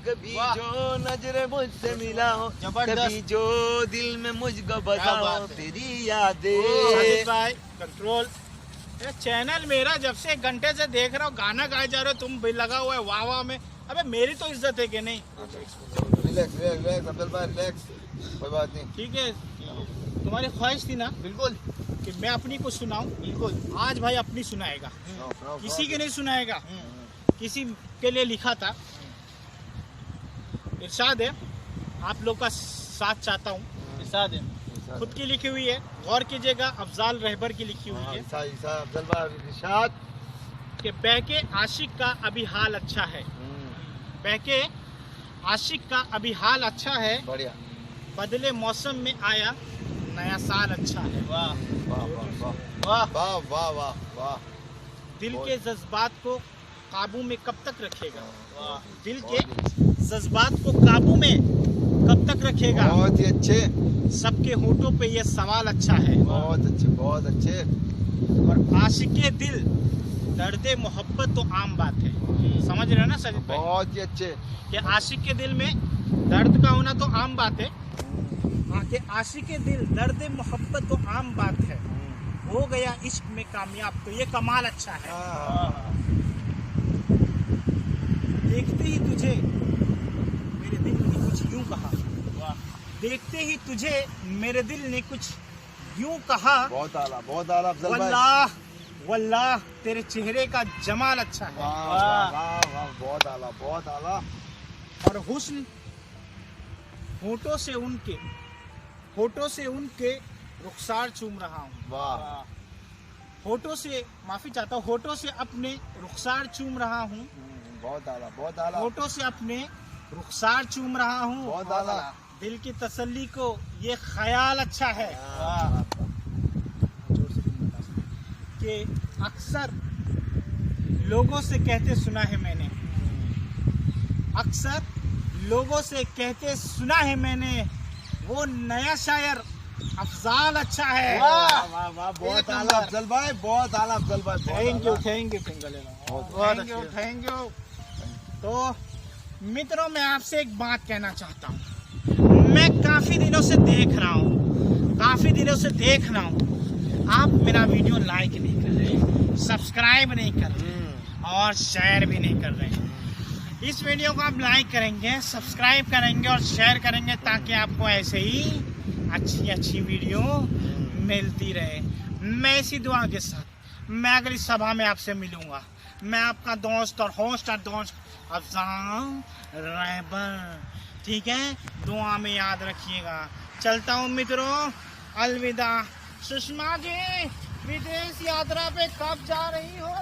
कभी जो नजरे मुझसे मिला हो, कभी जो दिल में मुझको बसा हो तेरी यादें। भाई कंट्रोल। ये चैनल मेरा जब से 1 घंटे से देख रहा हूँ, गाना गाए जा रहे हो तुम भी, लगा हुआ है वाह वाह में। अबे मेरी तो इज्जत है कि नहीं? रिलैक्स रिलैक्स अफजल भाई रिलैक्स, कोई बात नहीं। ठीक है, तुम्हारी ख्वाहिश थी ना बिल्कुल कि मैं अपनी को सुनाऊं। बिल्कुल, आज भाई अपनी सुनाएगा, किसी के नहीं सुनाएगा, किसी के लिए लिखा था। इरशाद है, आप लोग का साथ चाहता हूँ। इरशाद है, खुद की लिखी हुई है, गौर कीजिएगा। अफजाल रहबर की लिखी हुई है अफजल भाई इरशाद कि बहके आशिक का अभी हाल अच्छा है, बहके आशिक का अभी हाल अच्छा है, बढ़िया, बदले मौसम में आया नया साल अच्छा है। वाह वाह वाह वाह वाह वाह वाह वाह। दिल के जज्बात को काबू में कब तक रखेगा? दिल के जज्बात को काबू में कब तक रखेगा? बहुत ही अच्छे, सबके होठों पे ये सवाल अच्छा है। बहुत अच्छे बहुत अच्छे। और आशिके दिल दर्दे मोहब्बत तो आम बात है। समझ रहे हो ना सजीद भाई? बहुत ही अच्छे। कि आशिक के दिल में दर्द का होना तो आम बात है। हाँ, कि आशिक के दिल दर्द मोहब्बत तो आम बात है, हो गया इश्क में कामयाब तो ये कमाल अच्छा है। देखते ही तुझे मेरे दिल ने कुछ यूं कहा, देखते ही तुझे मेरे दिल ने कुछ यूं कहा, बहुत आला अफजल भाई। वल्लाह वल्लाह तेरे चेहरे का जमाल अच्छा है। वाह वाह वाह, बहुत आला बहुत आला। और हुस्न होठों से उनके रुखसार चूम रहा हूँ। वाह, होठों से, माफी चाहता हूँ, होठों से अपने रुखसार चूम रहा हूँ। बहुत आला बहुत आला। होठों से अपने रुखसार चूम रहा हूँ। बहुत आला। दिल की तसल्ली को ये ख्याल अच्छा है कि अक्सर लोगों से कहते सुना है मैंने, अक्सर लोगों से कहते सुना है मैंने, वो नया शायर अफजाल अच्छा है। वाह वाह वाह, बहुत आला अफजल भाई, बहुत आला अफजल भाई। Thank you thank you. तो मित्रों, मैं आपसे एक बात कहना चाहता हूँ। मैं काफी दिनों से देख रहा हूँ, आप मेरा वीडियो लाइक नहीं कर रहे, सब्सक्राइब नहीं कर रहे और शेयर भी नहीं कर रहे। इस वीडियो को आप लाइक करेंगे, सब्सक्राइब करेंगे और शेयर करेंगे ताकि आपको ऐसे ही अच्छी वीडियो मिलती रहे। मैं इसी दुआ के साथ मैं अगली सभा में आपसे मिलूंगा। मैं आपका दोस्त और होस्ट अफजाल रहबर, ठीक है? दुआ में याद रखिएगा। चलता हूँ मित्रों, अलविदा। सुषमा जी विदेश यात्रा पे कब जा रही हो?